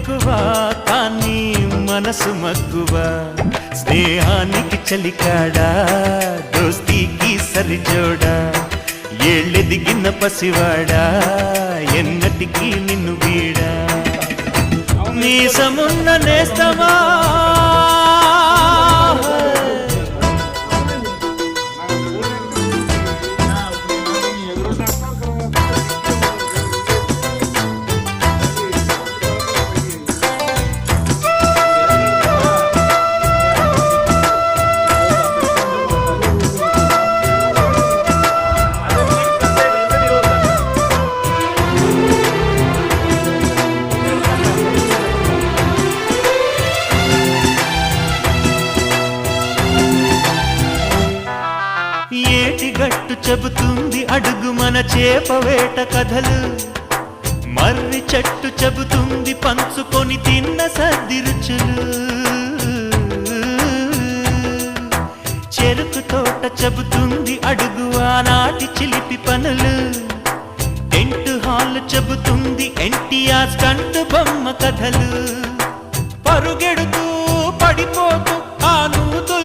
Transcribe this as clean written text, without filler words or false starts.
తక్కువ కానీ మనసు మక్కువ స్నేహానికి చలికాడా దోస్తీకి సరిజోడా ఏళ్ళెదిగిన పసివాడా ఎన్నటికీ నిన్ను వీడా మీసమున్న నేస్తమా ఏటిగట్టు చెబుతుంది అడుగు మన చేపవేట కథలు మర్రి చెట్టు చెబుతుంది పంచుకొని తిన్న సర్ది రుచులు చెరుకు తోట చెబుతుంది అడుగు ఆనాటి చిలిపి పనులు టెంట్ హాల్ చెబుతుంది ఎన్టీఆర్ స్టంట్ బొమ్మ కథలు పరుగెడుతూ పడిపోతూ